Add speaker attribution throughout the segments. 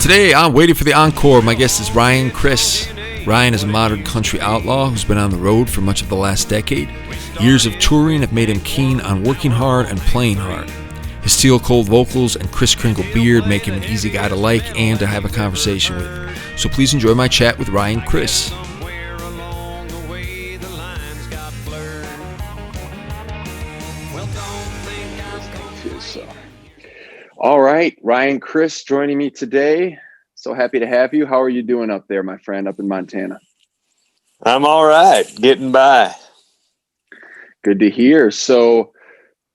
Speaker 1: Today, I'm waiting for the Encore. My guest is RYAN CHRYS. RYAN is a modern country outlaw who's been on the road for much of the last decade. Years of touring have made him keen on working hard and playing hard. His steel-cold vocals and criss-crinkled beard make him an easy guy to like and to have a conversation with. So please enjoy my chat with RYAN CHRYS. All right, RYAN CHRYS joining me today. So happy to have you. How are you doing up there, my friend, up in Montana?
Speaker 2: I'm all right, getting by.
Speaker 1: Good to hear. So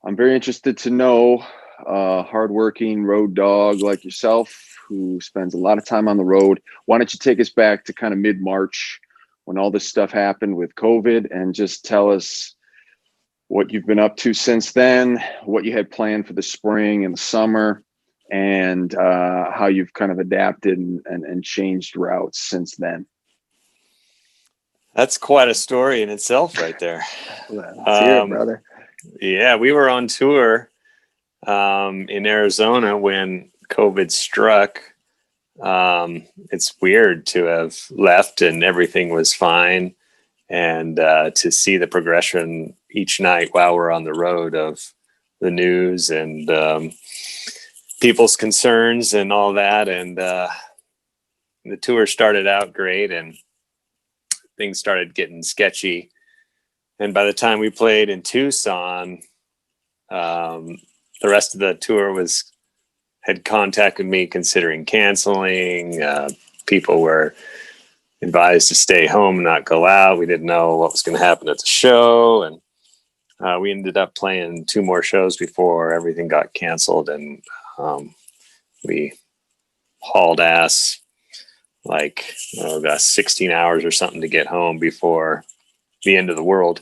Speaker 1: I'm very interested to know hardworking road dog like yourself who spends a lot of time on the road. Why don't you take us back to kind of mid-March when all this stuff happened with COVID and just tell us what you've been up to since then, what you had planned for the spring and the summer, and how you've kind of adapted and changed routes since then.
Speaker 2: That's quite a story in itself right there.
Speaker 1: Let's hear it, brother.
Speaker 2: Yeah, we were on tour in Arizona when COVID struck. It's weird to have left and everything was fine. And to see the progression each night while we're on the road of the news and people's concerns and all that. And the tour started out great and things started getting sketchy. And by the time we played in Tucson, the rest of the tour had contacted me considering canceling. People were advised to stay home and not go out. We didn't know what was going to happen at the show. And we ended up playing 2 more shows before everything got canceled. And we hauled ass like, 16 hours or something to get home before the end of the world.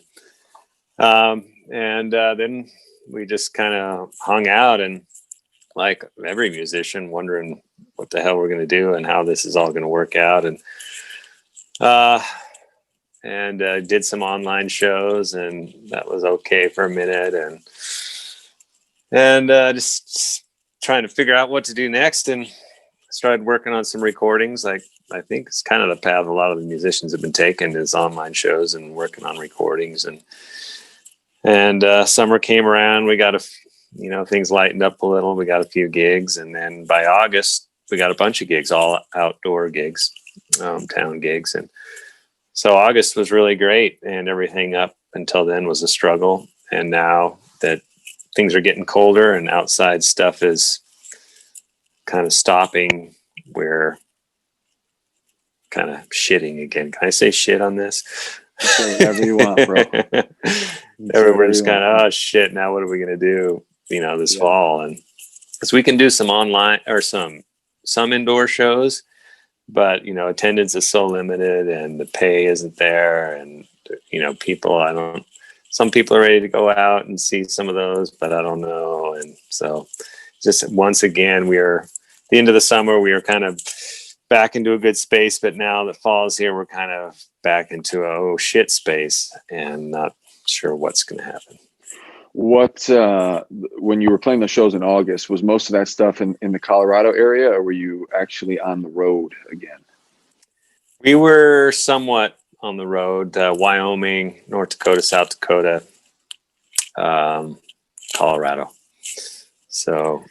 Speaker 2: Then we just kind of hung out and like every musician wondering what the hell we're going to do and how this is all going to work out. And did some shows and that was okay for a minute and just trying to figure out what to do next and started working on some recordings. Like I think it's kind of the path a lot of the musicians have been taking is online shows and working on recordings and summer came around. We got things lightened up a little. We got a few gigs and then by August we got a bunch of gigs, all outdoor gigs. Town gigs. And so August was really great and everything up until then was a struggle. And now that things are getting colder and outside stuff is kind of stopping, we're kind of shitting again. Can I say shit on this?
Speaker 1: Say whatever you want, bro.
Speaker 2: Everybody's kind of, oh shit, now what are we going to do, this fall? And because we can do some online or some indoor shows, but attendance is so limited and the pay isn't there and some people are ready to go out and see some of those, but I don't know. And so just once again, at the end of the summer, we were kind of back into a good space, but now that fall is here, we're kind of back into a oh shit space and not sure what's going to happen.
Speaker 1: What, when you were playing the shows in August, was most of that stuff in the Colorado area or were you actually on the road again?
Speaker 2: We were somewhat on the road, Wyoming, North Dakota, South Dakota, Colorado. So,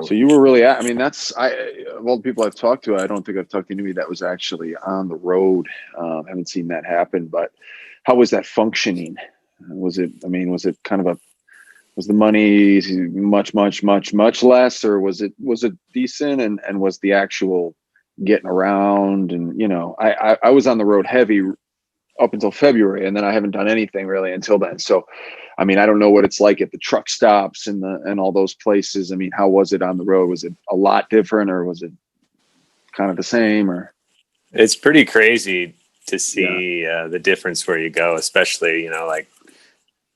Speaker 1: So you were really, of all the people I've talked to, I don't think I've talked to anybody that was actually on the road. Haven't seen that happen, but how was that functioning? Was it kind of was the money much less, or was it decent? And was the actual getting around? And, I was on the road heavy up until February, and then I haven't done anything really until then. So, I don't know what it's like at the truck stops and all those places. How was it on the road? Was it a lot different or was it kind of the same? Or
Speaker 2: it's pretty crazy to see the difference where you go, especially, like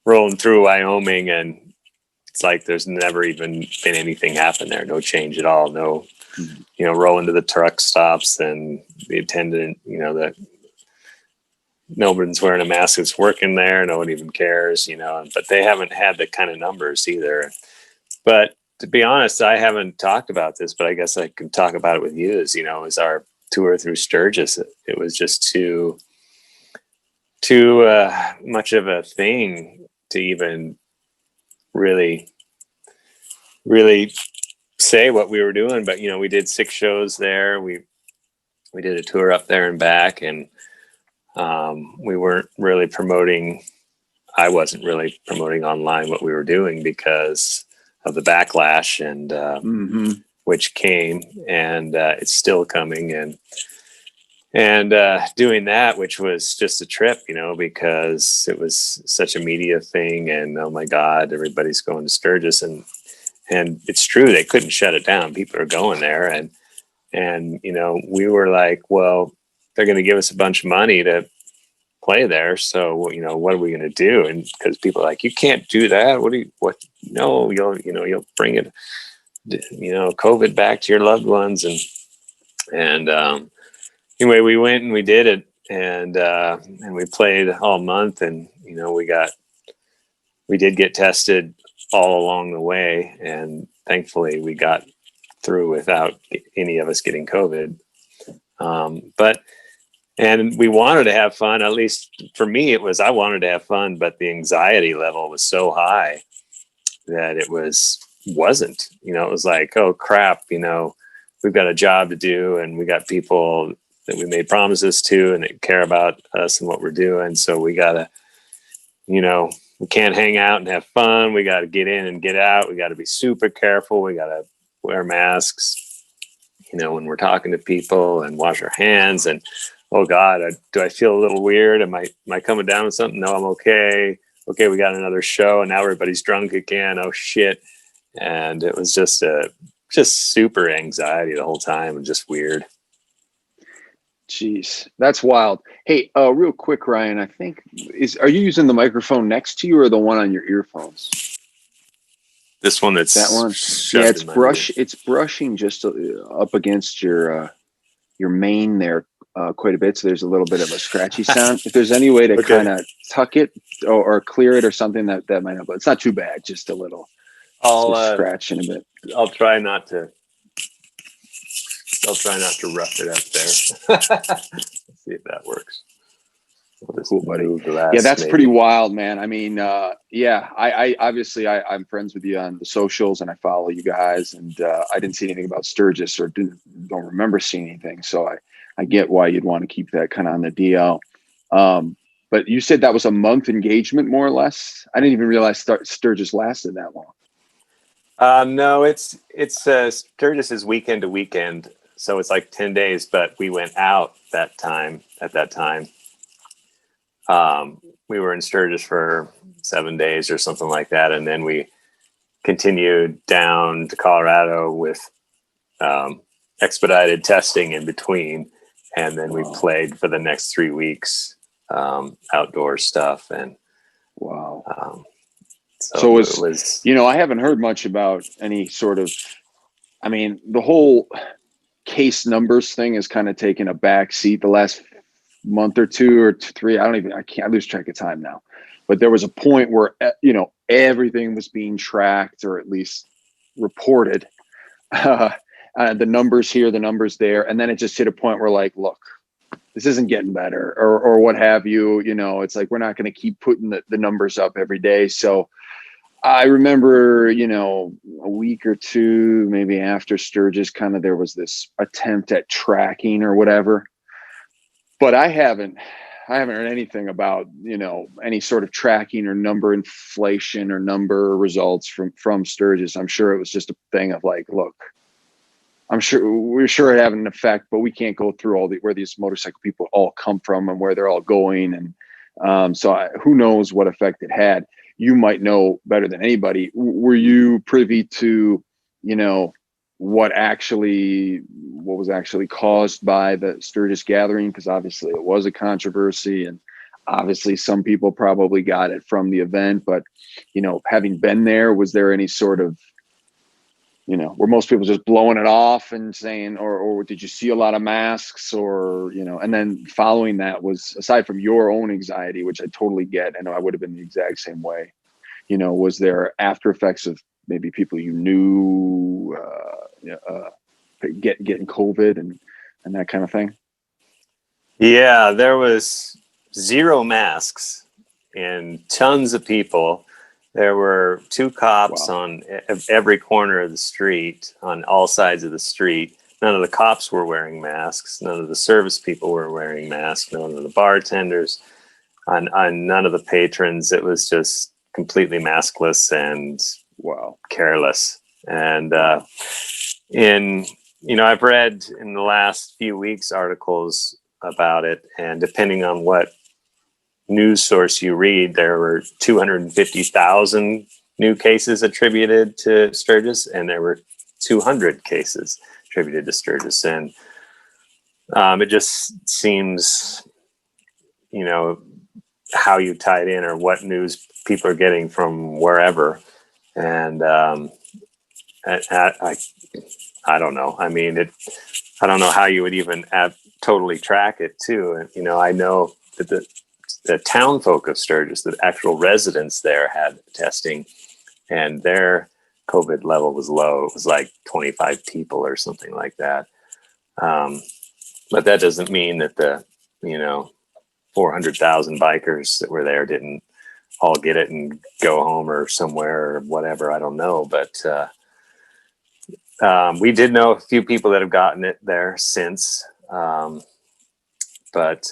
Speaker 2: rolling through Wyoming and it's like there's never even been anything happen there. No change at all. No, rolling to the truck stops and the attendant, that nobody's wearing a mask that's working there. No one even cares, but they haven't had the kind of numbers either. But to be honest, I haven't talked about this, but I guess I can talk about it with you. As you know, is our tour through Sturgis. It was just too much of a thing to even really say what we were doing. But we did 6 shows there. We did a tour up there and back, and we weren't really promoting. I wasn't really promoting online what we were doing because of the backlash, and which came, and it's still coming, and doing that, which was just a trip, because it was such a media thing, and oh my God, everybody's going to Sturgis, and it's true, they couldn't shut it down. People are going there, and we were like, well, they're going to give us a bunch of money to play there, so what are we going to do? And because people are like, you can't do that. No, you'll bring it, COVID back to your loved ones, and anyway, we went and we did it, and we played all month, and we did get tested all along the way, and thankfully we got through without any of us getting COVID. And we wanted to have fun. At least for me, I wanted to have fun, but the anxiety level was so high that it wasn't. It was like, oh crap, we've got a job to do, and we got people that we made promises to, and that care about us and what we're doing. So we gotta, we can't hang out and have fun. We got to get in and get out. We got to be super careful. We got to wear masks, when we're talking to people, and wash our hands, and oh God, do I feel a little weird? Am I coming down with something? No, I'm okay. Okay, we got another show, and now everybody's drunk again. Oh shit. And it was just super anxiety the whole time, and just weird.
Speaker 1: Jeez, that's wild. Hey, real quick, Ryan, I think are you using the microphone next to you or the one on your earphones?
Speaker 2: This one that's
Speaker 1: that one. Yeah, it's brushing just up against your mane there quite a bit, so there's a little bit of a scratchy sound. If there's any way to kind of tuck it or clear it or something, that might help. But it's not too bad, just a little scratching a bit.
Speaker 2: I'll try not to rough it up there. Let's see if that works.
Speaker 1: Cool, buddy. Yeah, that's pretty wild, man. I mean, I obviously I'm friends with you on the socials, and I follow you guys, and I didn't see anything about Sturgis, or don't remember seeing anything. So I get why you'd want to keep that kind of on the DL. But you said that was a month engagement, more or less. I didn't even realize Sturgis lasted that long.
Speaker 2: No, it's Sturgis is weekend to weekend, so it's like 10 days. But we went out at that time. We were in Sturgis for 7 days or something like that, and then we continued down to Colorado with expedited testing in between, and then we played for the next 3 weeks, outdoor stuff. And
Speaker 1: so it was I haven't heard much about any sort of, I mean, the whole case numbers thing has kind of taken a back seat the last month or 2 or 3. I lose track of time now. But there was a point where everything was being tracked, or at least reported. The numbers here, the numbers there, and then it just hit a point where, like, look, this isn't getting better, or what have you. It's like, we're not going to keep putting the numbers up every day. So I remember, a week or 2 maybe after Sturgis, kind of there was this attempt at tracking or whatever. But I haven't heard anything about, any sort of tracking or number inflation or number results from Sturgis. I'm sure it was just a thing of like, look, we're sure it having an effect, but we can't go through where these motorcycle people all come from and where they're all going. And who knows what effect it had. You might know better than anybody. Were you privy to, what was actually caused by the Sturgis gathering? Because obviously it was a controversy, and obviously some people probably got it from the event. But having been there, was there any sort of, were most people just blowing it off and saying, or did you see a lot of masks, or and then following that was, aside from your own anxiety, which I totally get, I know I would have been the exact same way, was there after effects of maybe people you knew getting COVID and that kind of thing?
Speaker 2: Yeah, there was 0 masks and tons of people. There were 2 cops
Speaker 1: Wow.
Speaker 2: on every corner of the street, on all sides of the street. None of the cops were wearing masks. None of the service people were wearing masks. None of the bartenders, on none of the patrons. It was just completely maskless and
Speaker 1: Wow.
Speaker 2: careless. And I've read in the last few weeks articles about it, and depending on what news source you read, there were 250,000 new cases attributed to Sturgis, and there were 200 cases attributed to Sturgis. And it just seems, how you tie it in or what news people are getting from wherever. And I don't know. I mean, I don't know how you would even totally track it too. And, I know that the town folk of Sturgis, the actual residents there, had testing, and their COVID level was low. It was like 25 people or something like that. But that doesn't mean that the 400,000 bikers that were there didn't all get it and go home or somewhere or whatever. I don't know, but we did know a few people that have gotten it there since. But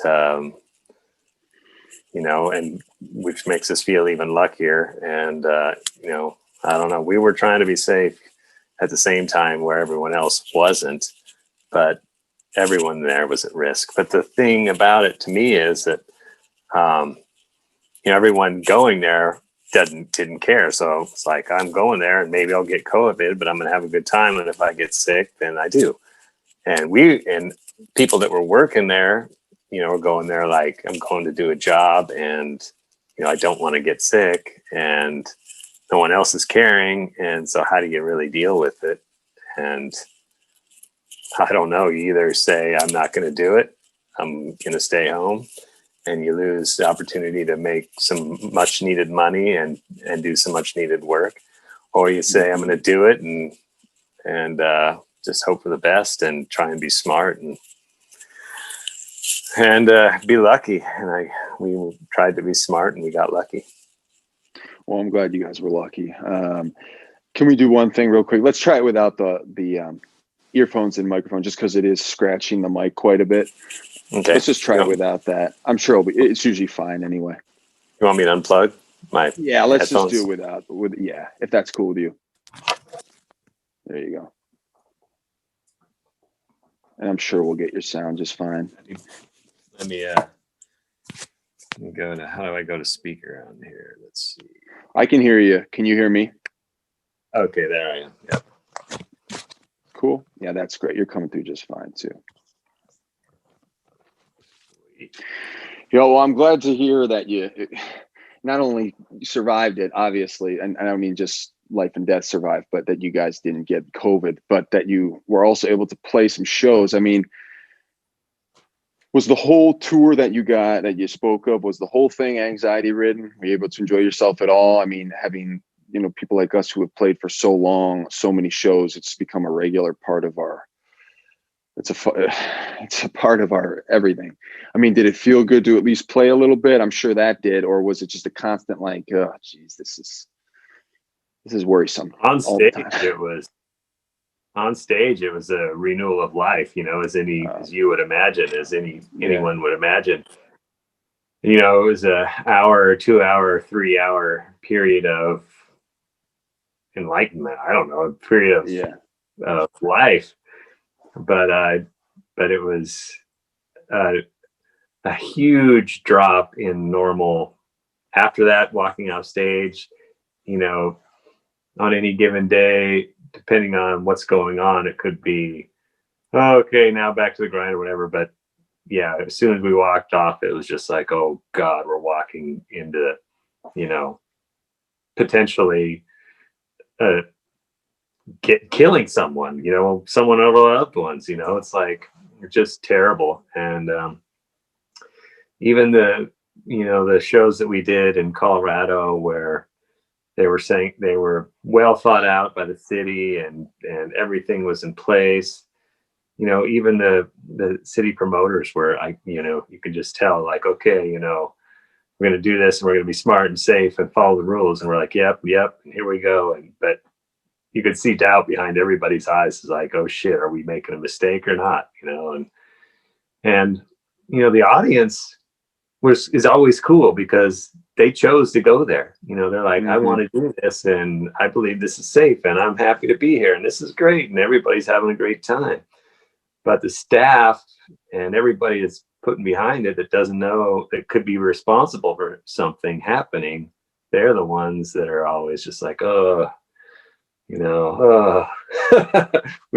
Speaker 2: and which makes us feel even luckier. And, I don't know, we were trying to be safe at the same time where everyone else wasn't, but everyone there was at risk. But the thing about it to me is that, everyone going there didn't care. So it's like, I'm going there and maybe I'll get COVID, but I'm going to have a good time. And if I get sick, then I do. And people that were working there, were going there like, I'm going to do a job and, I don't want to get sick, and no one else is caring. And so how do you really deal with it? And I don't know. You either say, I'm not going to do it, I'm going to stay home, and you lose the opportunity to make some much needed money and do some much needed work. Or you say, I'm going to do it and just hope for the best and try and be smart and be lucky. And we tried to be smart and we got lucky.
Speaker 1: Well, I'm glad you guys were lucky. Can we do one thing real quick? Let's try it without the earphones and microphone, just because it is scratching the mic quite a bit.
Speaker 2: Okay.
Speaker 1: Let's just try it without that. I'm sure it's usually fine anyway.
Speaker 2: You want me to unplug my
Speaker 1: let's
Speaker 2: headphones?
Speaker 1: just do it if that's cool with you. There you go. And I'm sure we'll get your sound just fine.
Speaker 2: Let me go to, how do I go to speaker on here? Let's see.
Speaker 1: I can hear you. Can you hear me?
Speaker 2: Okay, there I am. Yep.
Speaker 1: Cool. Yeah, that's great. You're coming through just fine too. Well, I'm glad to hear that you not only survived it, obviously, and I don't mean just life and death survived, but that you guys didn't get COVID, but that you were also able to play some shows. I mean, was the whole tour that you spoke of, was the whole thing anxiety ridden? Were you able to enjoy yourself at all? I mean, having, people like us who have played for so long, so many shows, it's become a regular part of it's a part of our everything. I mean, did it feel good to at least play a little bit? I'm sure that did. Or was it just a constant like, oh, geez, this is worrisome?
Speaker 2: On stage, it was a renewal of life, as you would imagine, anyone would imagine. It was an hour, 2 hour, 3 hour period of enlightenment. I don't know, a period of life. But it was a huge drop in normal. After that, walking off stage, on any given day, depending on what's going on, it could be, okay, now back to the grind or whatever. But yeah, as soon as we walked off, it was just like, oh God, we're walking into, potentially killing someone, someone of our loved ones, it's like, it's just terrible. And even the shows that we did in Colorado, where they were saying they were well thought out by the city, and everything was in place. You know, even the city promoters were, you could just tell, like, okay, we're going to do this and we're going to be smart and safe and follow the rules. And we're like, yep, and here we go. But you could see doubt behind everybody's eyes. Is like, oh shit, are we making a mistake or not? And the audience is always cool because they chose to go there. They're like, I want to do this, and I believe this is safe, and I'm happy to be here, and this is great, and everybody's having a great time. But the staff and everybody that's putting behind it, that doesn't know, that could be responsible for something happening, they're the ones that are always just like, oh, we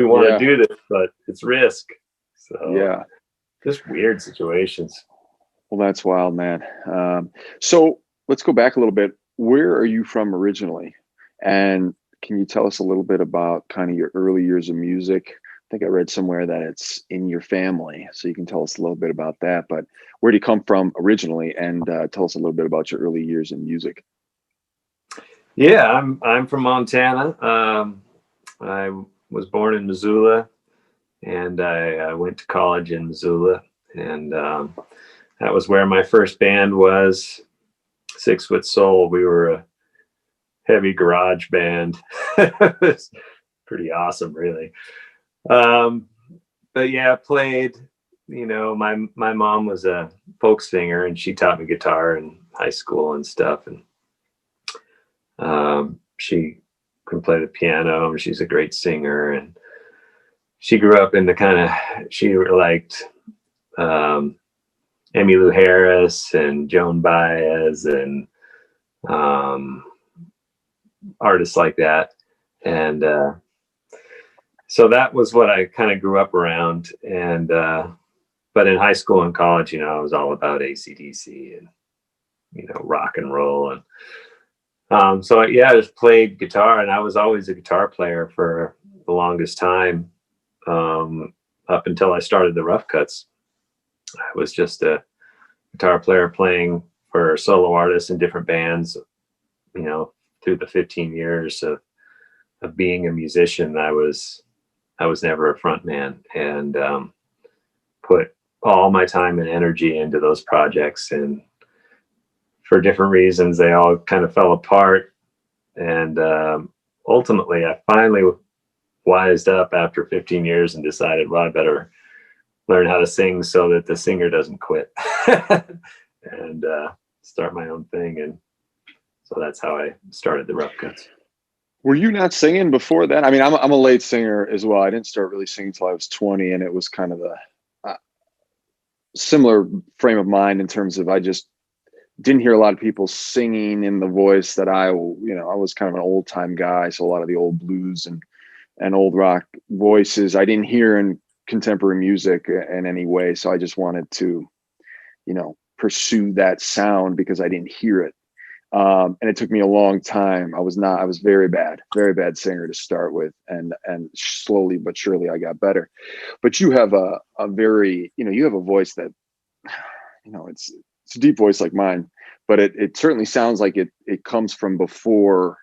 Speaker 2: want to do this, but it's risk. So just weird situations.
Speaker 1: Well, that's wild, man. So let's go back a little bit. Where are you from originally? And can you tell us a little bit about kind of your early years of music? I think I read somewhere that it's in your family, so you can tell us a little bit about that. But where do you come from originally? And tell us a little bit about your early years in music.
Speaker 2: Yeah, I'm from Montana. I was born in Missoula, and I went to college in Missoula, and that was where my first band was, 6 Foot Soul. We were a heavy garage band. It was pretty awesome, really. But yeah, I played, my mom was a folk singer, and she taught me guitar in high school and stuff. And she can play the piano, and she's a great singer. And she grew up in she liked Emmylou Harris and Joan Baez and artists like that. And so that was what I kind of grew up around. And but in high school and college, I was all about AC/DC and rock and roll. And so yeah, I just played guitar, and I was always a guitar player for the longest time, up until I started the Rough Cuts. I was just a guitar player playing for solo artists in different bands, through the 15 years of being a musician. I was never a front man, and put all my time and energy into those projects. And for different reasons, they all kind of fell apart. And ultimately, I finally wised up after 15 years and decided, well, I better learn how to sing so that the singer doesn't quit, and start my own thing. And so that's how I started the Rough Cuts.
Speaker 1: Were you not singing before that? I mean, I'm a late singer as well. I didn't start really singing until I was 20, and it was kind of a similar frame of mind in terms of I just didn't hear a lot of people singing in the voice that I was kind of an old time guy. So a lot of the old blues and old rock voices I didn't hear in contemporary music in any way. So I just wanted to, pursue that sound because I didn't hear it. And it took me a long time. I was very bad singer to start with. And slowly but surely I got better. But you have a very, you have a voice that, it's a deep voice like mine, but it certainly sounds like it comes from before.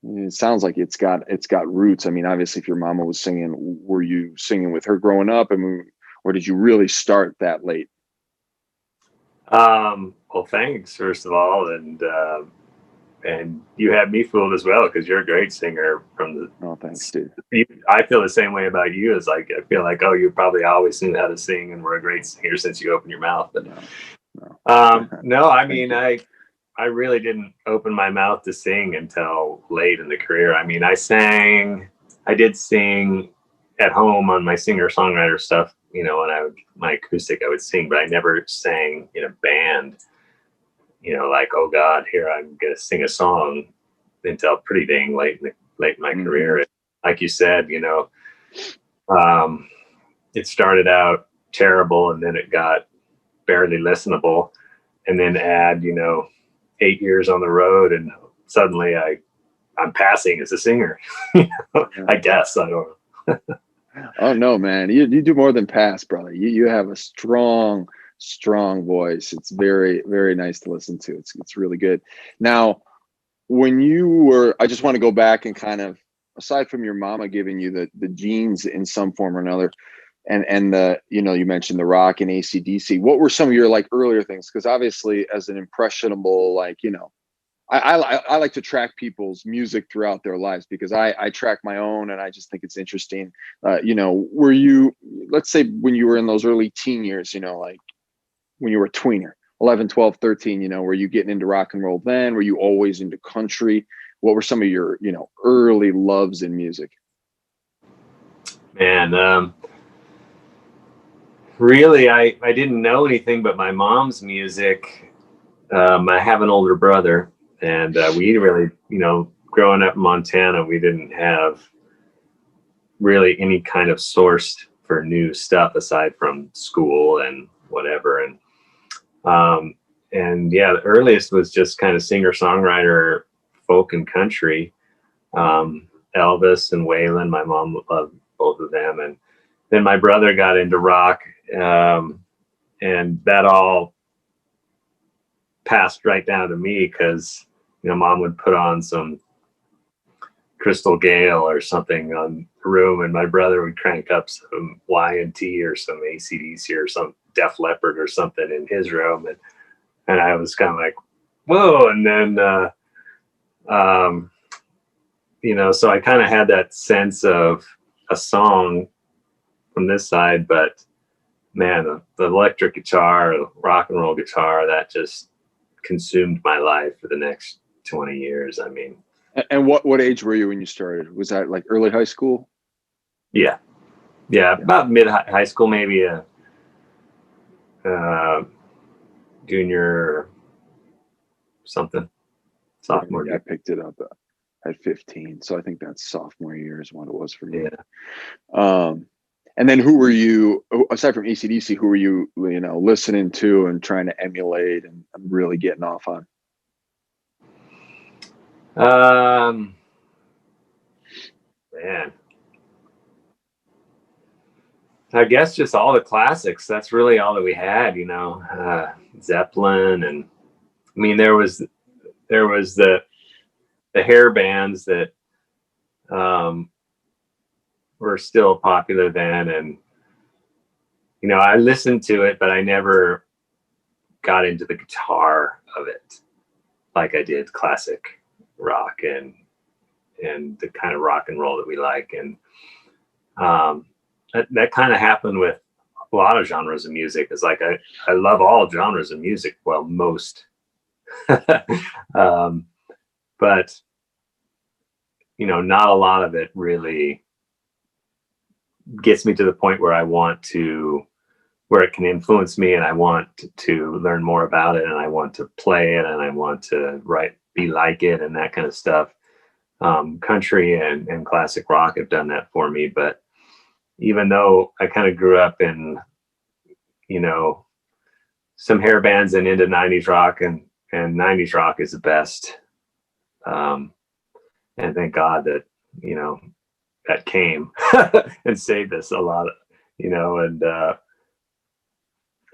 Speaker 1: It sounds like it's got roots. I mean, obviously if your mama was singing, were you singing with her growing up? I mean, or did you really start that late?
Speaker 2: Well, thanks, first of all. And you had me fooled as well, because you're a great singer from the.
Speaker 1: Oh, thanks, dude.
Speaker 2: I feel the same way about you. As like, I feel like, oh, you probably always knew how to sing and were a great singer since you opened your mouth. But no, I mean, I really didn't open my mouth to sing until late in the career. I mean, I did sing at home on my singer-songwriter stuff, when my acoustic, I would sing, but I never sang in a band, like, oh God, here I'm going to sing a song, until pretty dang late in my career. Like you said, it started out terrible, and then it got barely listenable, and then add, 8 years on the road, and suddenly I'm passing as a singer. I guess, I don't know.
Speaker 1: Oh no, man, you do more than pass, brother. You have a strong voice. It's very, very nice to listen to. It's really good. Now, when you were, I just want to go back and kind of, aside from your mama giving you the genes in some form or another, and the, you know, you mentioned the rock and AC/DC. What were some of your like earlier things? Because obviously, as an impressionable, like, you know, I like to track people's music throughout their lives, because I track my own, and I just think it's interesting. You know, were you, let's say when you were in those early teen years, you know, like when you were a tweener, 11, 12, 13, you know, were you getting into rock and roll then? Were you always into country? What were some of your, you know, early loves in music?
Speaker 2: Man, really, I didn't know anything but my mom's music. I have an older brother, and we really, you know, growing up in Montana, we didn't have really any kind of source for new stuff aside from school and whatever. Um, and yeah, the earliest was just kind of singer songwriter, folk and country. Elvis and Waylon, my mom loved both of them, and then my brother got into rock, and that all passed right down to me because, you know, mom would put on some Crystal Gale or something on the room, and my brother would crank up some Y&T or some AC/DC or some Def Leppard or something in his room, and I was kind of like, whoa. And then you know, so I kind of had that sense of a song from this side, but man, the electric guitar, rock and roll guitar, that just consumed my life for the next 20 years. I mean,
Speaker 1: And what age were you when you started? Was that like early high school?
Speaker 2: yeah, about mid high school, maybe a junior something, sophomore.
Speaker 1: Yeah, I picked it up at 15, so I think that's sophomore year is what it was for me.
Speaker 2: Yeah.
Speaker 1: And then who were you, aside from AC/DC, who were you, you know, listening to and trying to emulate and really getting off on?
Speaker 2: Man, I guess just all the classics. That's really all that we had, you know. Zeppelin, and I mean there was the hair bands that were still popular then, and you know, I listened to it, but I never got into the guitar of it like I did classic rock and the kind of rock and roll that we like. And that kind of happened with a lot of genres of music. It's like I love all genres of music. Well, most. But you know, not a lot of it really gets me to the point where I want to, where it can influence me, and I want to learn more about it, and I want to play it, and I want to be like it, and that kind of stuff. Country and classic rock have done that for me. But even though I kind of grew up in, you know, some hair bands and into 90s rock, and 90s rock is the best. And thank God that, you know, that came and saved us a lot, you know,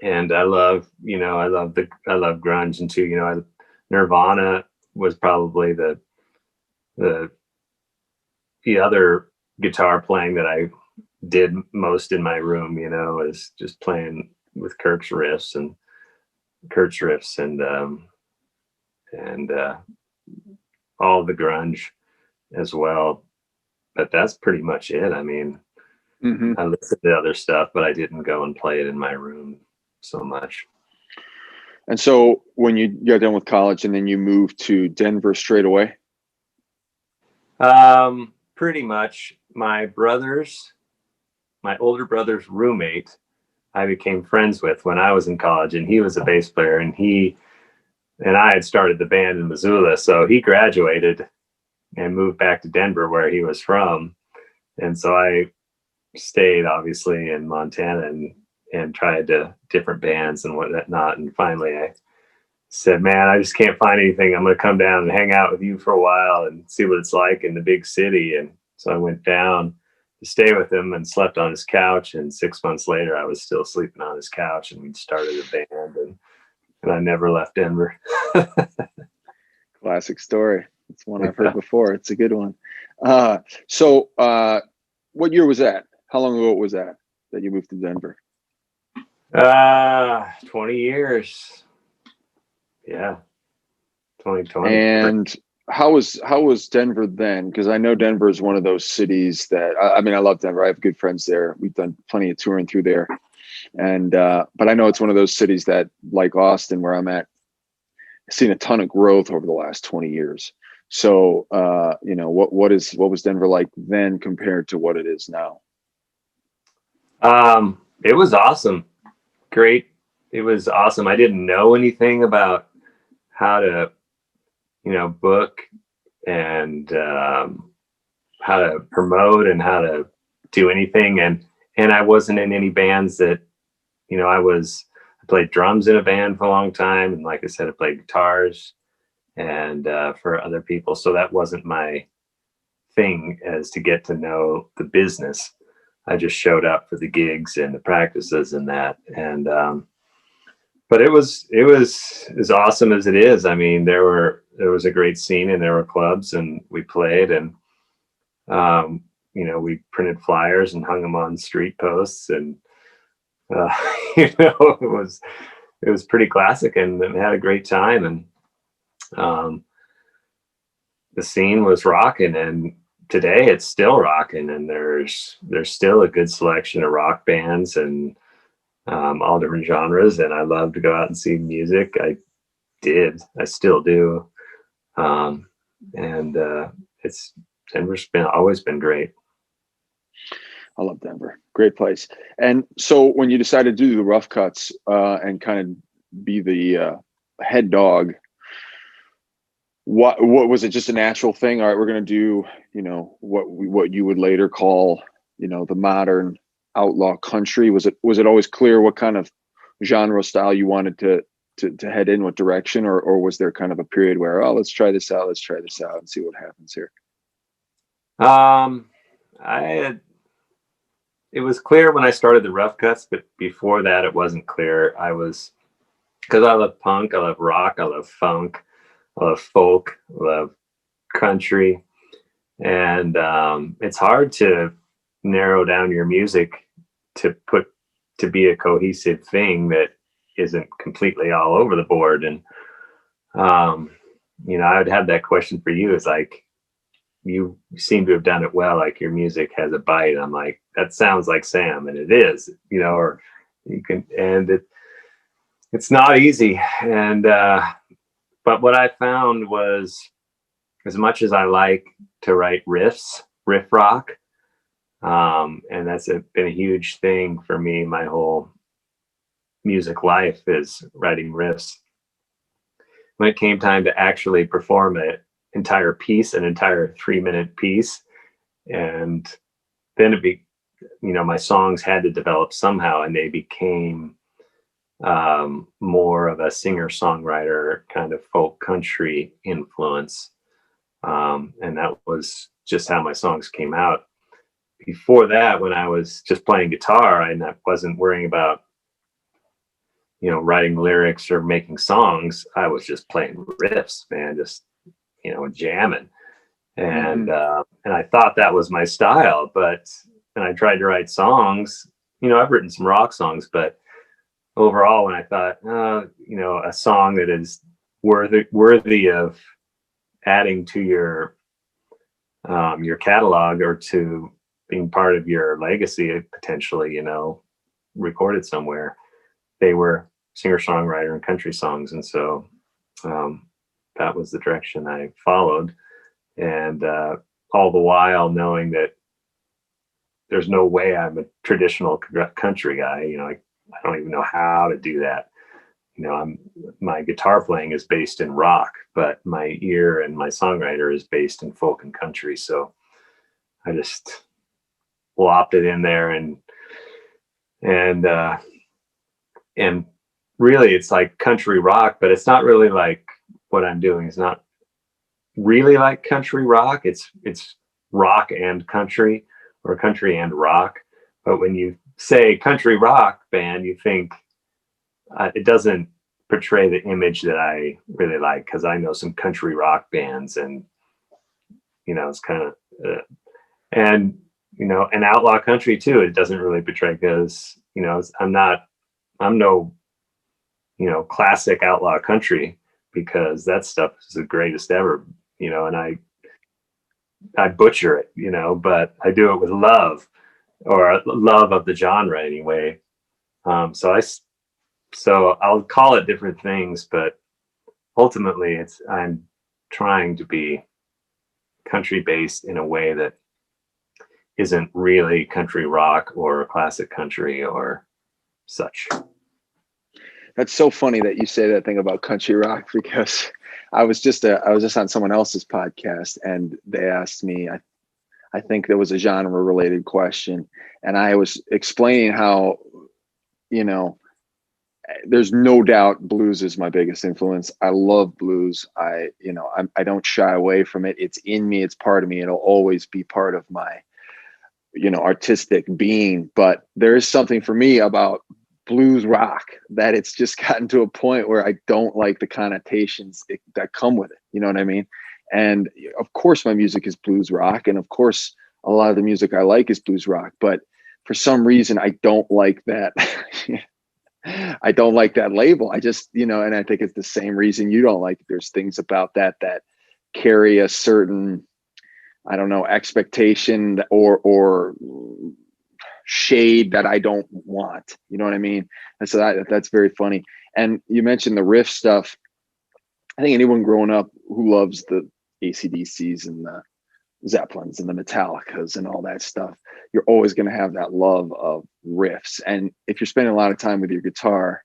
Speaker 2: and I love, you know, I love grunge, and too, you know, Nirvana was probably the other guitar playing that I did most in my room, you know, is just playing with Kurt's riffs and all the grunge as well. But that's pretty much it. I mean, I listened to other stuff, but I didn't go and play it in my room so much.
Speaker 1: And so when you got done with college and then you moved to Denver straight away?
Speaker 2: Pretty much. My older brother's roommate, I became friends with when I was in college, and he was a bass player, and I had started the band in Missoula. So he graduated and moved back to Denver, where he was from. And so I stayed obviously in Montana and tried different bands and whatnot. And finally I said, man, I just can't find anything. I'm going to come down and hang out with you for a while and see what it's like in the big city. And so I went down to stay with him and slept on his couch. And 6 months later, I was still sleeping on his couch, and we'd started a band, and I never left Denver.
Speaker 1: Classic story. It's one I've heard before. It's a good one. So what year was that? How long ago was that you moved to Denver?
Speaker 2: 20 years. Yeah. 2020.
Speaker 1: And how was Denver then? Because I know Denver is one of those cities that I mean, I love Denver. I have good friends there. We've done plenty of touring through there. And but I know it's one of those cities that, like Austin, where I'm at, seen a ton of growth over the last 20 years. So you know, what was Denver like then compared to what it is now?
Speaker 2: It was awesome. Great. It was awesome. I didn't know anything about how to, book and how to promote and how to do anything. And I wasn't in any bands that, I played drums in a band for a long time. And like I said, I played guitars and for other people. So that wasn't my thing, as to get to know the business. I just showed up for the gigs and the practices and that. And, but it was as awesome as it is. I mean, there was a great scene and there were clubs and we played and, we printed flyers and hung them on street posts and, it was pretty classic and we had a great time. And, the scene was rocking, and today it's still rocking, and there's still a good selection of rock bands and all different genres, and I love to go out and see music. I still do. And Denver's always been great.
Speaker 1: I love Denver. Great place. And so when you decided to do the Rough Cuts and kind of be the head dog, what was it? Just a natural thing? All right, we're going to do, what you would later call, the modern outlaw country. Was it always clear what kind of genre style you wanted to head in, what direction, or was there kind of a period where, oh, let's try this out and see what happens here?
Speaker 2: It was clear when I started the Rough Cuts, but before that it wasn't clear. Because I love punk, I love rock, I love funk, I love folk, I love country. And it's hard to narrow down your music to be a cohesive thing that isn't completely all over the board. And I would have that question for you, is like, you seem to have done it well, like your music has a bite. I'm like, that sounds like Sam, and it is, or you can, and it's not easy. And but what I found was, as much as I like to write riff rock, and that's been a huge thing for me my whole music life, is writing riffs. When it came time to actually perform an entire 3-minute piece, and then my songs had to develop somehow, and they became more of a singer-songwriter kind of folk country influence. And that was just how my songs came out. Before that, when I was just playing guitar and I wasn't worrying about, writing lyrics or making songs, I was just playing riffs, man, just, jamming. And, and I thought that was my style, and I tried to write songs, I've written some rock songs, but overall, when I thought, a song that is worthy of adding to your catalog, or to being part of your legacy, potentially, recorded somewhere, they were singer-songwriter and country songs. And so that was the direction I followed. And all the while knowing that there's no way I'm a traditional country guy. I don't even know how to do that. My guitar playing is based in rock, but my ear and my songwriter is based in folk and country. So I just lopped it in there, and really it's like country rock, but it's not really like, what I'm doing is not really like country rock. It's rock and country, or country and rock. But when you say country rock band, you think it doesn't portray the image that I really like, because I know some country rock bands, and it's kind of, and, and outlaw country too, it doesn't really portray, because, I'm no, classic outlaw country, because that stuff is the greatest ever, and I butcher it, but I do it with love, or love of the genre anyway. So I'll call it different things, but ultimately I'm trying to be country based in a way that isn't really country rock or classic country or such.
Speaker 1: That's so funny that you say that thing about country rock, because I was just on someone else's podcast, and they asked me, I think there was a genre related question, and I was explaining how, there's no doubt blues is my biggest influence. I love blues. I don't shy away from it. It's in me. It's part of me. It'll always be part of my, artistic being. But there is something for me about blues rock that it's just gotten to a point where I don't like the connotations that come with it. You know what I mean? And of course my music is blues rock, and of course a lot of the music I like is blues rock, but for some reason I don't like that. I don't like that label. I just, and I think it's the same reason you don't like it. There's things about that carry a certain, I don't know, expectation or shade that I don't want. You know what I mean? And so that's very funny. And you mentioned the riff stuff. I think anyone growing up who loves the AC/DCs and the Zeppelins and the Metallicas and all that stuff, you're always going to have that love of riffs. And if you're spending a lot of time with your guitar,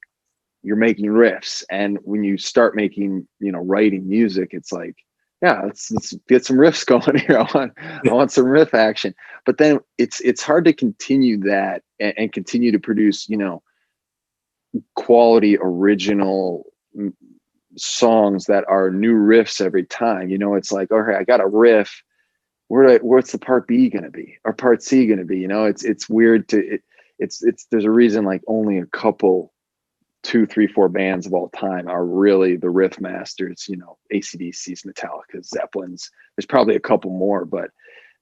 Speaker 1: you're making riffs. And when you start making, writing music, it's like, yeah, let's get some riffs going here. I want some riff action. But then it's hard to continue that and continue to produce, quality original songs that are new riffs every time. It's like, okay, I got a riff. What's the part B going to be, or part C going to be? It's weird it's there's a reason like only a couple, 2, 3, 4 bands of all time are really the riff masters. AC/DCs, Metallica, Zeppelins. There's probably a couple more, but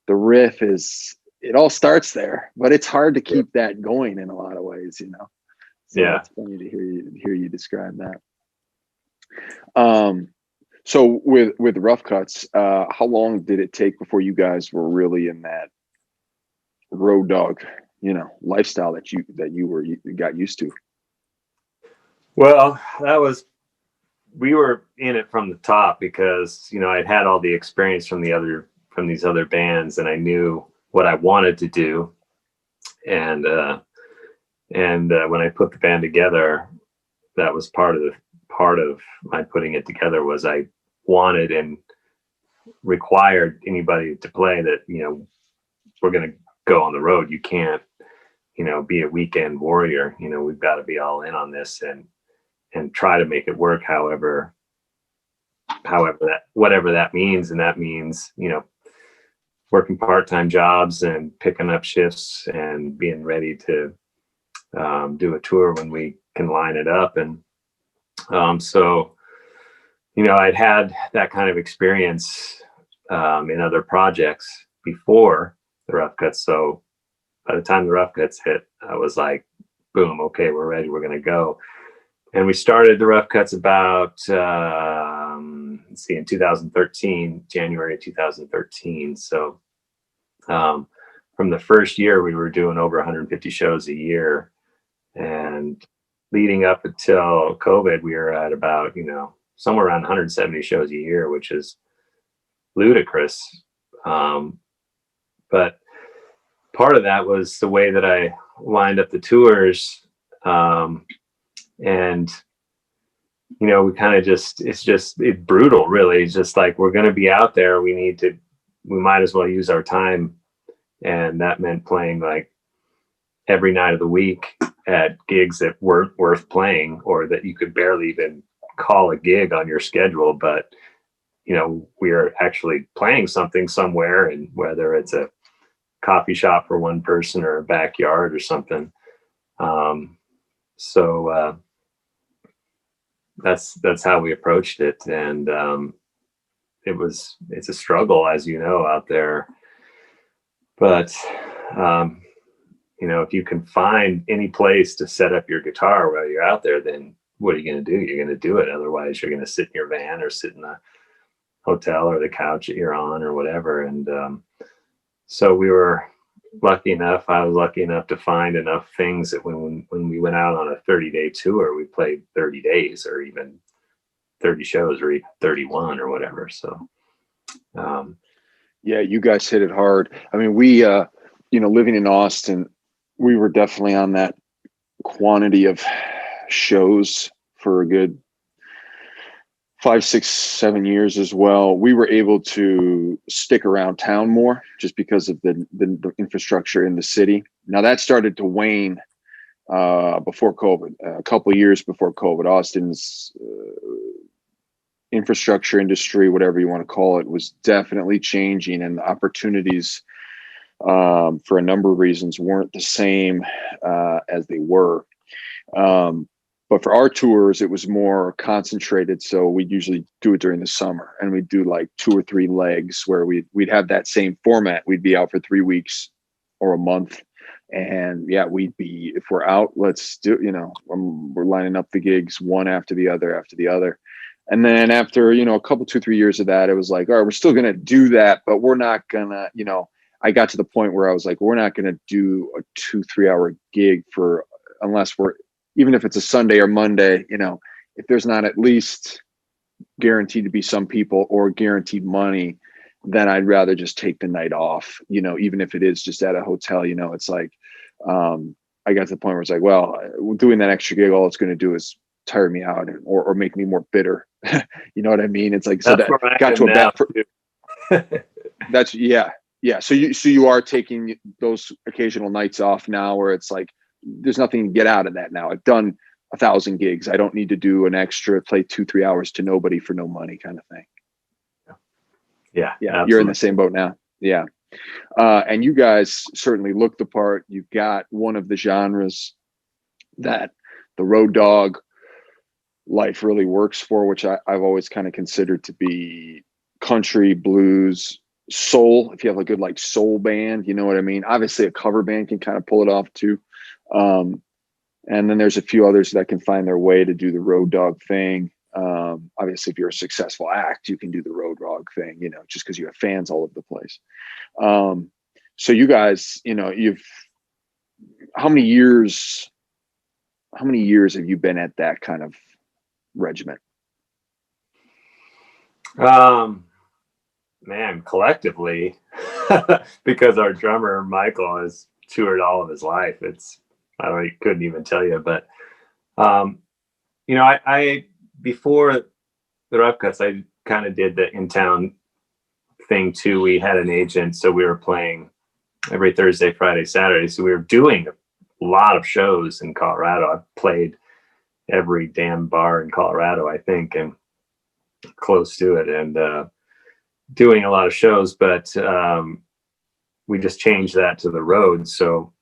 Speaker 1: the riff it all starts there. But it's hard to keep that going in a lot of ways. So
Speaker 2: Yeah,
Speaker 1: it's funny to hear you describe that. So with Rough Cuts, how long did it take before you guys were really in that road dog, lifestyle that you got used to?
Speaker 2: well, we were in it from the top, because I'd had all the experience from these other bands, and I knew what I wanted to do. And when I put the band together, that was part of my putting it together, was I wanted and required anybody to play that, we're going to go on the road. You can't, be a weekend warrior. We've got to be all in on this and try to make it work however whatever that means. And that means, working part-time jobs and picking up shifts and being ready to do a tour when we can line it up. And so I'd had that kind of experience in other projects before the Rough Cuts. So by the time the Rough Cuts hit, I was like, boom, okay, we're ready, we're going to go. And we started the Rough Cuts about, in 2013, January 2013. So from the first year, we were doing over 150 shows a year. And leading up until COVID, we were at about, somewhere around 170 shows a year, which is ludicrous. But part of that was the way that I lined up the tours. And we kind of it's brutal, really. It's just like, we're going to be out there. We might as well use our time. And that meant playing like every night of the week at gigs that weren't worth playing, or that you could barely even call a gig on your schedule. But, we're actually playing something somewhere, and whether it's a coffee shop for one person or a backyard or something. That's how we approached it. And it's a struggle, as you know, out there. But if you can find any place to set up your guitar while you're out there, then what are you going to do? You're going to do it. Otherwise, you're going to sit in your van or sit in a hotel or the couch that you're on or whatever. And so we were lucky enough. I was lucky enough to find enough things that when we went out on a 30-day tour, we played 30 days or even 30 shows or even 31 or whatever. So,
Speaker 1: yeah, you guys hit it hard. I mean, we, living in Austin, we were definitely on that quantity of shows for a good 5, 6, 7 years as well. We were able to stick around town more just because of the infrastructure in the city. Now that started to wane before COVID, a couple of years before COVID. Austin's infrastructure industry, whatever you want to call it, was definitely changing, and the opportunities for a number of reasons weren't the same as they were. But for our tours, it was more concentrated. So we'd usually do it during the summer, and we'd do like 2 or 3 legs where we'd have that same format. We'd be out for 3 weeks or a month. And yeah, we'd be, if we're out, let's do, we're lining up the gigs one after the other. And then after, a couple, 2, 3 years of that, it was like, all right, we're still going to do that, but we're not going to, I got to the point where I was like, we're not going to do a 2-3 hour gig unless even if it's a Sunday or Monday, if there's not at least guaranteed to be some people or guaranteed money, then I'd rather just take the night off, even if it is just at a hotel. It's like, I got to the point where it's like, well, doing that extra gig, all it's going to do is tire me out or make me more bitter. You know what I mean? It's like, so that got to a bad, that's, yeah. So you are taking those occasional nights off now where it's like, there's nothing to get out of that now. I've done 1,000 gigs. I don't need to do an extra, play 2-3 hours to nobody for no money kind of thing.
Speaker 2: Yeah.
Speaker 1: Absolutely. You're in the same boat now. Yeah. And you guys certainly look the part. You've got one of the genres that the road dog life really works for, which I've always kind of considered to be country, blues, soul. If you have a good like soul band, you know what I mean? Obviously a cover band can kind of pull it off too. And then there's a few others that can find their way to do the road dog thing. Obviously, if you're a successful act, you can do the road dog thing, just because you have fans all over the place. So you guys, how many years have you been at that kind of regiment?
Speaker 2: Man, collectively, because our drummer Michael has toured all of his life, I couldn't even tell you. But I before the Rough Cuts, I kind of did the in-town thing too. We had an agent, so we were playing every Thursday, Friday, Saturday. So we were doing a lot of shows in Colorado. I played every damn bar in Colorado, I think, and close to it, and doing a lot of shows. But we just changed that to the road. So,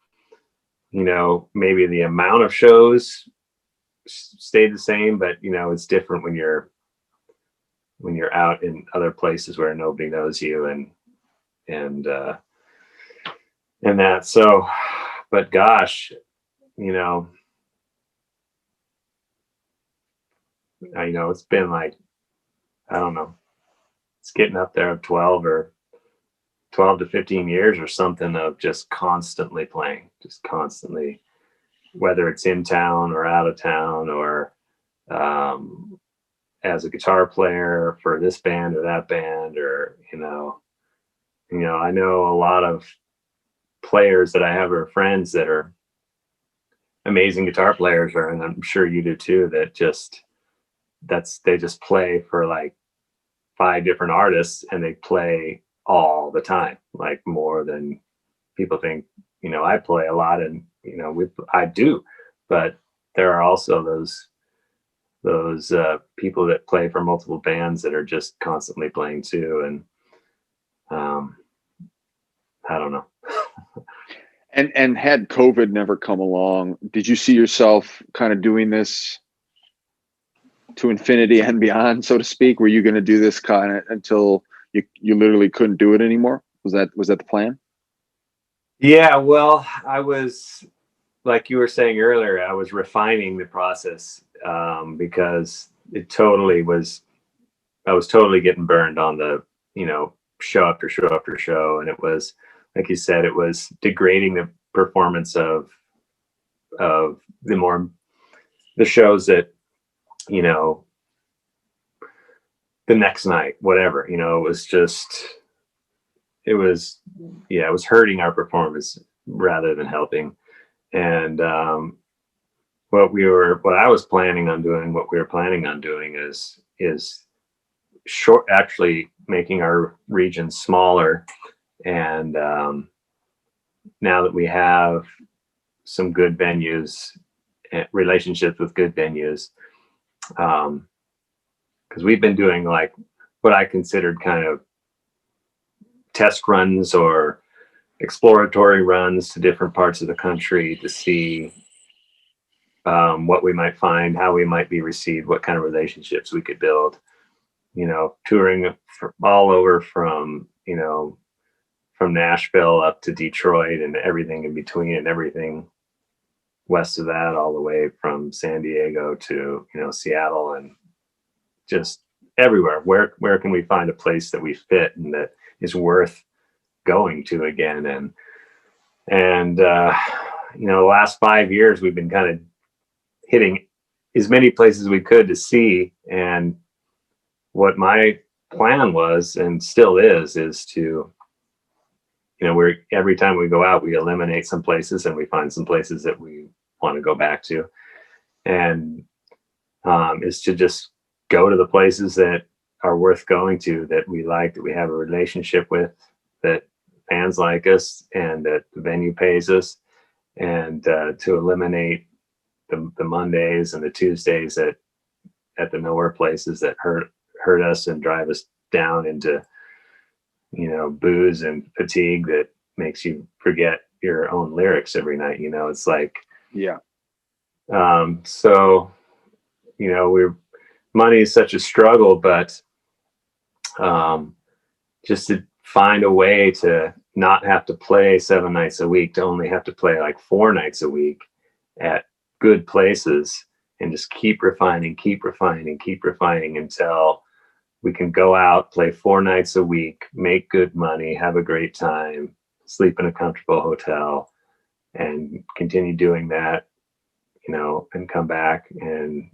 Speaker 2: maybe the amount of shows stayed the same, but it's different when you're out in other places where nobody knows you and that. So, but gosh, it's been like, I don't know, it's getting up there of 12 to 15 years or something of just constantly playing, whether it's in town or out of town or as a guitar player for this band or that band, or I know a lot of players that I have are friends that are amazing guitar players, and I'm sure you do too, they just play for like 5 different artists, and they play all the time, like more than people think. I play a lot, and I do, but there are also those people that play for multiple bands that are just constantly playing too, and I don't know.
Speaker 1: And had COVID never come along, did you see yourself kind of doing this to infinity and beyond, so to speak? Were you going to do this kind of until you literally couldn't do it anymore? Was that the plan?
Speaker 2: Yeah, well, I was, like you were saying earlier, I was refining the process, because I was totally getting burned on the, show after show after show. And it was, like you said, it was degrading the performance of the shows that, you know, the next night, whatever, it was just, it was, yeah, it was hurting our performance rather than helping. And, what I was planning on doing, what we were planning on doing is short, actually making our region smaller. And now that we have some good venues, relationships with good venues, because we've been doing like what I considered kind of test runs or exploratory runs to different parts of the country to see what we might find, how we might be received, what kind of relationships we could build. Touring all over from Nashville up to Detroit and everything in between, and everything west of that, all the way from San Diego to Seattle, and just everywhere. Where can we find a place that we fit and that is worth going to again? And the last 5 years we've been kind of hitting as many places as we could to see. And what my plan was, and still is to, we're, every time we go out, we eliminate some places and we find some places that we want to go back to. And is to just go to the places that are worth going to, that we like, that we have a relationship with, that fans like us, and that the venue pays us, and to eliminate the Mondays and the Tuesdays at the nowhere places that hurt us and drive us down into booze and fatigue that makes you forget your own lyrics every night. It's like,
Speaker 1: Yeah.
Speaker 2: So money is such a struggle, but just to find a way to not have to play 7 nights a week, to only have to play like 4 nights a week at good places, and just keep refining until we can go out, play 4 nights a week, make good money, have a great time, sleep in a comfortable hotel, and continue doing that, and come back and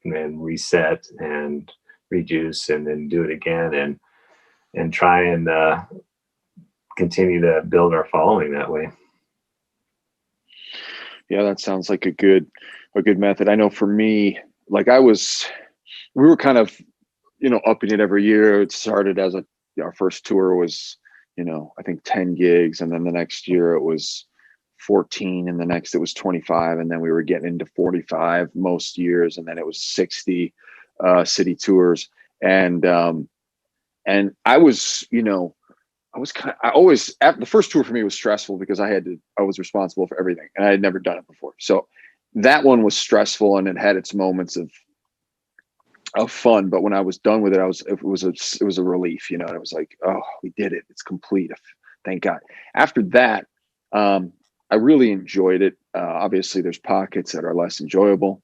Speaker 2: then reset and reduce, and then do it again, and try and continue to build our following that way.
Speaker 1: Yeah, that sounds like a good method. I know for me, like we were kind of, upping it every year. It started as our first tour was, I think 10 gigs. And then the next year it was 14. And the next it was 25. And then we were getting into 45 most years. And then it was 60 city tours. And I was, I always, after the first tour for me was stressful because I was responsible for everything, and I had never done it before. So that one was stressful, and it had its moments of fun. But when I was done with it, it was a relief, and it was like, oh, we did it. It's complete. Thank God. After that, I really enjoyed it. Obviously there's pockets that are less enjoyable,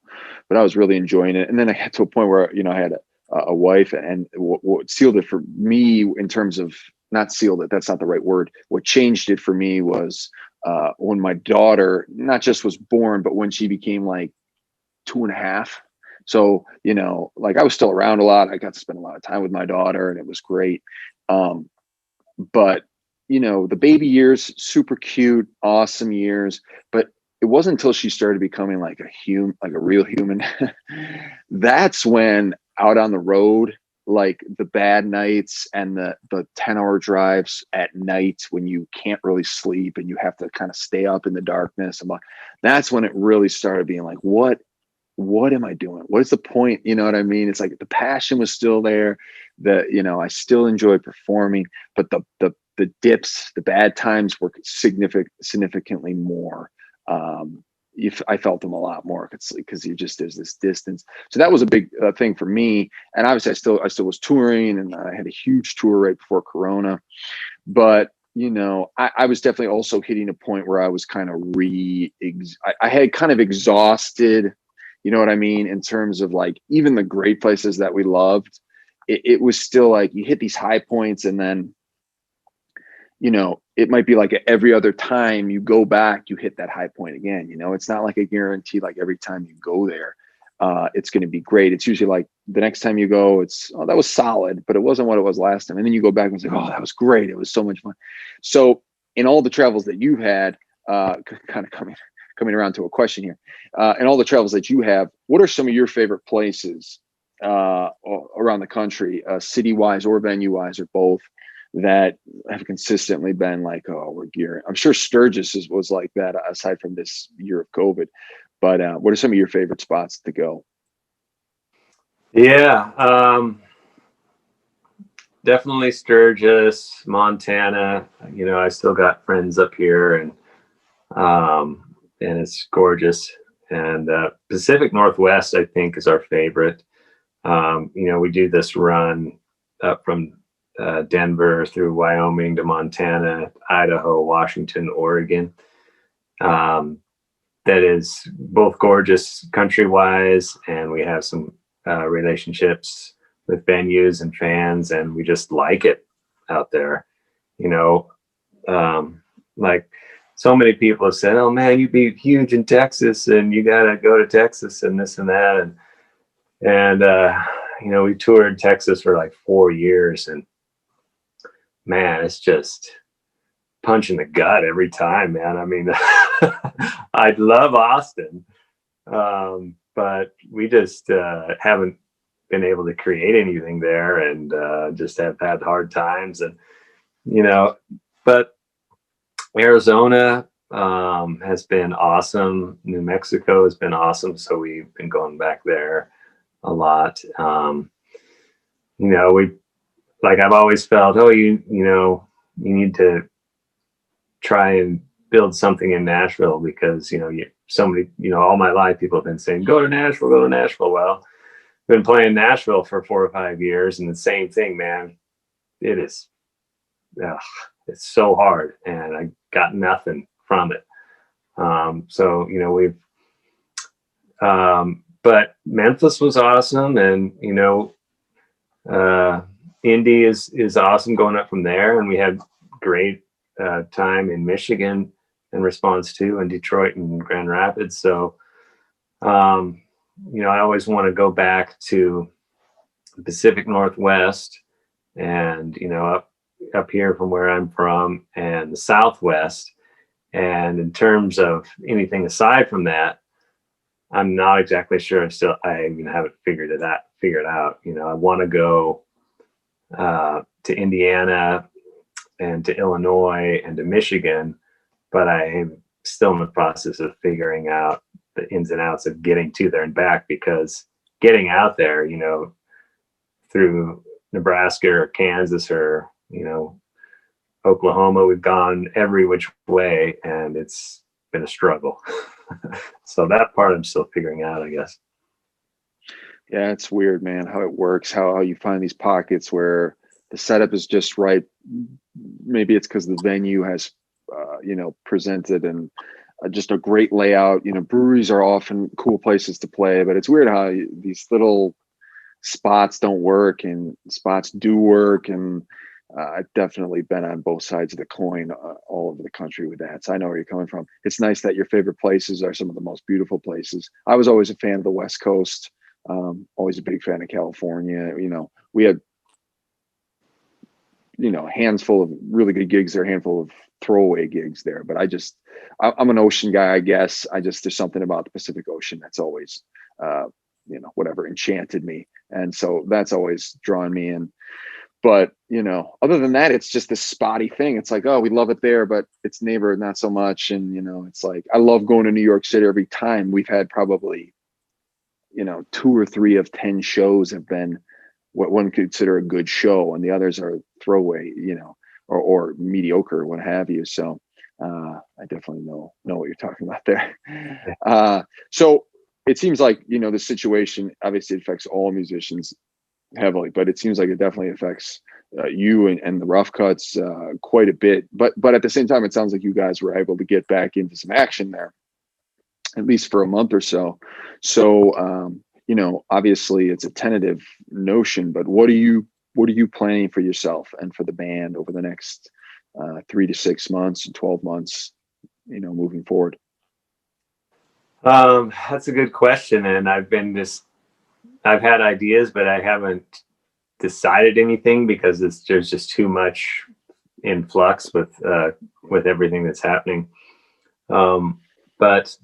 Speaker 1: but I was really enjoying it. And then I got to a point where, I had a wife, and what sealed it for me in terms of, not sealed it, that's not the right word. What changed it for me was when my daughter not just was born, but when she became like 2.5. So, like I was still around a lot. I got to spend a lot of time with my daughter, and it was great. But, the baby years, super cute, awesome years. But it wasn't until she started becoming like a real human. That's when out on the road, like the bad nights and the 10-hour drives at night when you can't really sleep and you have to kind of stay up in the darkness. That's when it really started being like, what am I doing? What is the point? You know what I mean? It's like the passion was still there, I still enjoy performing, but the dips, the bad times were significantly more. if I felt them a lot more because you just, there's this distance. So that was a big thing for me. And obviously I still was touring, and I had a huge tour right before Corona. But I was definitely also hitting a point where I was kind of I had kind of exhausted, you know what I mean, in terms of like even the great places that we loved. It was still like you hit these high points, and then it might be like every other time you go back, you hit that high point again. It's not like a guarantee, like every time you go there, it's going to be great. It's usually like the next time you go, that was solid, but it wasn't what it was last time. And then you go back and it's like, oh, that was great. It was so much fun. So in all the travels that you've had, kind of coming around to a question here, in all the travels that you have, what are some of your favorite places around the country, city-wise or venue-wise or both, that have consistently been like, oh, we're gearing? I'm sure Sturgis was like that, aside from this year of COVID. But what are some of your favorite spots to go?
Speaker 2: Yeah, definitely Sturgis, Montana. I still got friends up here, and it's gorgeous. And Pacific Northwest, I think, is our favorite. We do this run up from Denver through Wyoming to Montana, Idaho, Washington, Oregon. That is both gorgeous country wise, and we have some relationships with venues and fans, and we just like it out there. You know, like so many people have said, "Oh man, you'd be huge in Texas, and you got to go to Texas and this and that." And we toured Texas for like 4 years, and man, it's just punch in the gut every time, man. I mean, I love Austin, but we just haven't been able to create anything there, and just have had hard times. But Arizona has been awesome. New Mexico has been awesome, so we've been going back there a lot. We, like, I've always felt, oh, you need to try and build something in Nashville, because so many, all my life people have been saying, go to Nashville, go to Nashville. Well, I've been playing Nashville for 4 or 5 years, and the same thing, man. It is, it's so hard, and I got nothing from it. We've but Memphis was awesome, and Indy is awesome going up from there, and we had great time in Michigan in response to, and Detroit and Grand Rapids. So I always want to go back to the Pacific Northwest, and up here from where I'm from, and the Southwest. And in terms of anything aside from that, I'm not exactly sure. I even haven't figured out. I want to go to Indiana and to Illinois and to Michigan, but I am still in the process of figuring out the ins and outs of getting to there and back, because getting out there, through Nebraska or Kansas or, Oklahoma, we've gone every which way, and it's been a struggle. So that part I'm still figuring out, I guess.
Speaker 1: Yeah, it's weird, man, how it works, how you find these pockets where the setup is just right. Maybe it's because the venue has, presented, and just a great layout. Breweries are often cool places to play, but it's weird how these little spots don't work and spots do work. And I've definitely been on both sides of the coin all over the country with that. So I know where you're coming from. It's nice that your favorite places are some of the most beautiful places. I was always a fan of the West Coast. Always a big fan of California. We had, a handful of really good gigs there, a handful of throwaway gigs there. But I'm an ocean guy, I guess. There's something about the Pacific Ocean that's always, whatever, enchanted me. And so that's always drawn me in. But, other than that, it's just this spotty thing. It's like, oh, we love it there, but it's neighborhood, not so much. And, it's like, I love going to New York City every time. We've had probably, 2 or 3 of 10 shows have been what one could consider a good show, and the others are throwaway, or mediocre, what have you. So I definitely know what you're talking about there. So it seems like, you know, the situation obviously affects all musicians heavily, but it seems like it definitely affects you and the Rough Cuts quite a bit. But at the same time, it sounds like you guys were able to get back into some action there, at least for a month or so. So you know, obviously it's a tentative notion, but what are you planning for yourself and for the band over the next 3 to 6 months, 12 months, you know, moving forward?
Speaker 2: That's a good question, and I've had ideas, but I haven't decided anything because there's just too much in flux with everything that's happening. But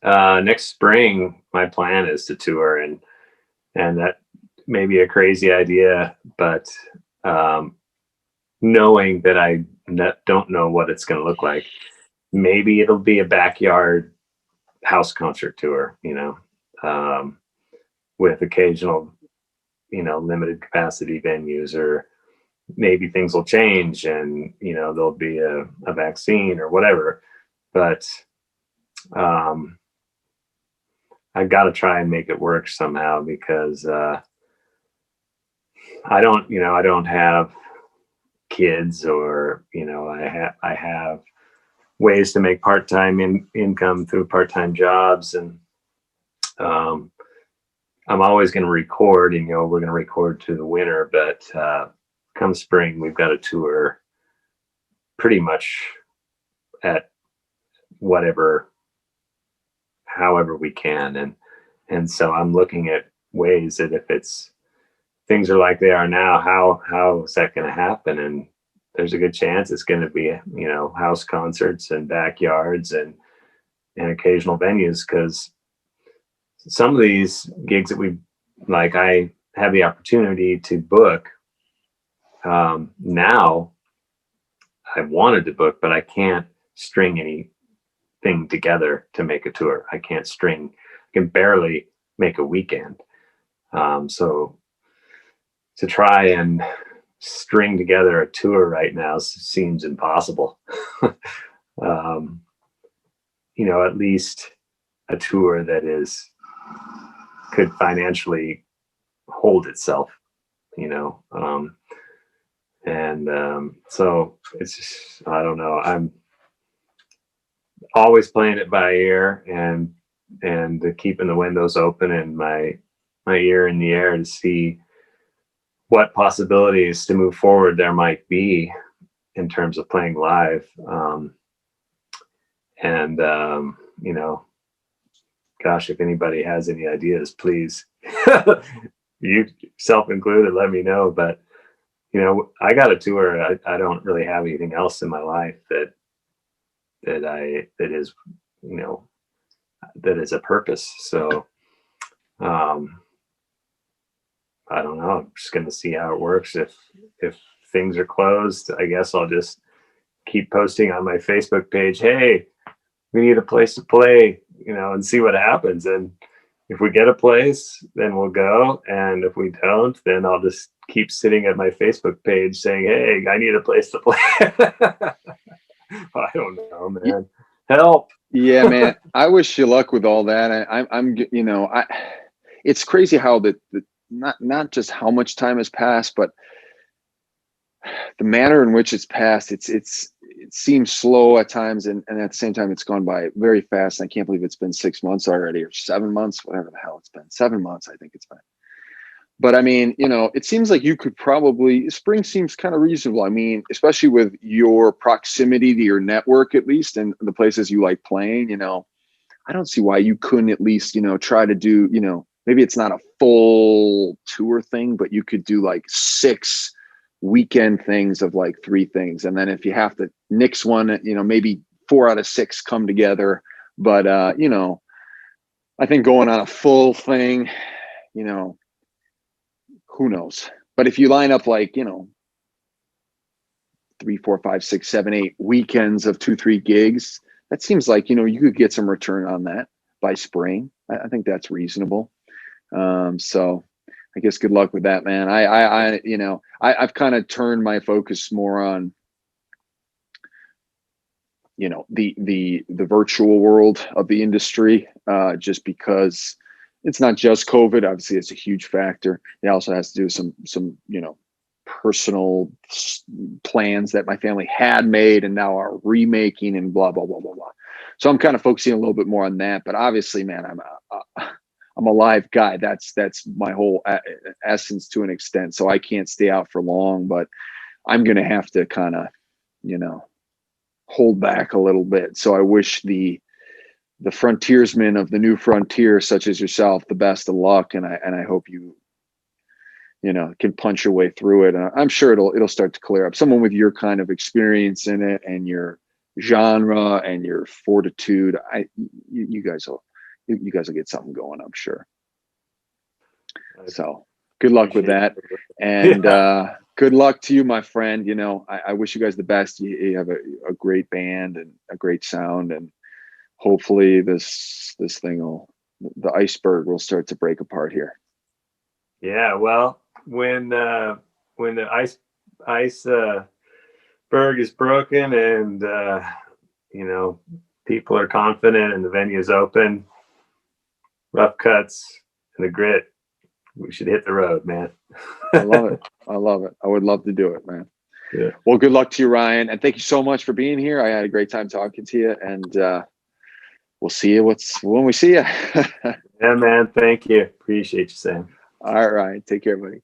Speaker 2: next spring, my plan is to tour, and that may be a crazy idea, but knowing that I don't know what it's going to look like, maybe it'll be a backyard house concert tour, you know, with occasional, you know, limited capacity venues, or maybe things will change and, you know, there'll be a vaccine or whatever. But I've got to try and make it work somehow, because I don't have kids, or, you know, I have ways to make part-time income through part-time jobs. And I'm always going to record, and, you know, we're going to record through the winter, but come spring, we've got a tour pretty much at however we can. And so I'm looking at ways that if things are like they are now, how is that going to happen? And there's a good chance it's going to be, you know, house concerts and backyards and occasional venues, because some of these gigs that I have the opportunity to book now. I wanted to book, but I can't string anything together to make a tour. I can barely make a weekend. So to try and string together a tour right now seems impossible. You know, at least a tour that could financially hold itself, you know. So it's just, I don't know. I'm always playing it by ear, and keeping the windows open and my ear in the air to see what possibilities to move forward there might be in terms of playing live. You know, gosh, if anybody has any ideas, please, you self included, let me know. But, you know, I got a tour. I don't really have anything else in my life that is, you know, that is a purpose. So I don't know. I'm just going to see how it works. If things are closed, I guess I'll just keep posting on my Facebook page, hey, we need a place to play, you know, and see what happens. And if we get a place, then we'll go. And if we don't, then I'll just keep sitting at my Facebook page saying, hey, I need a place to play. I don't know, man. Help.
Speaker 1: Yeah, man. I wish you luck with all that. I'm you know, it's crazy how not just how much time has passed, but the manner in which it's passed. It seems slow at times, and at the same time, it's gone by very fast. And I can't believe it's been 6 months already, or 7 months, whatever the hell it's been. 7 months, I think it's been. But I mean, you know, it seems like you could probably, spring seems kind of reasonable. I mean, especially with your proximity to your network, at least, and the places you like playing, you know, I don't see why you couldn't at least, you know, try to do, you know, maybe it's not a full tour thing, but you could do like 6 weekend things of like 3 things. And then if you have to nix one, you know, maybe 4 out of 6 come together. But, you know, I think going on a full thing, you know, who knows? But if you line up like, you know, 3, 4, 5, 6, 7, 8 weekends of 2, 3 gigs, that seems like, you know, you could get some return on that by spring. I think that's reasonable. So I guess good luck with that, man. I've kind of turned my focus more on you know, the virtual world of the industry, just because it's not just COVID. Obviously, it's a huge factor. It also has to do some you know, personal plans that my family had made and now are remaking and blah blah blah blah blah. So I'm kind of focusing a little bit more on that. But obviously, man, I'm a live guy. That's my whole essence to an extent. So I can't stay out for long, but I'm gonna have to kind of, you know, hold back a little bit. So I wish the frontiersmen of the new frontier, such as yourself, the best of luck, and I hope you know, can punch your way through it. And I'm sure it'll start to clear up. Someone with your kind of experience in it and your genre and your fortitude, you guys will get something going, I'm sure. So good luck with that, and good luck to you, my friend. You know, I wish you guys the best. You have a great band and a great sound, and hopefully this thing the iceberg will start to break apart here.
Speaker 2: Yeah, well, when the ice berg is broken and you know, people are confident and the venue's open, rough cuts and the grit, we should hit the road, man.
Speaker 1: I love it. I love it. I would love to do it, man.
Speaker 2: Yeah.
Speaker 1: Well, good luck to you, Ryan, and thank you so much for being here. I had a great time talking to you, and we'll see you when we see you.
Speaker 2: Yeah, man. Thank you. Appreciate you, Sam.
Speaker 1: All right. Take care, buddy.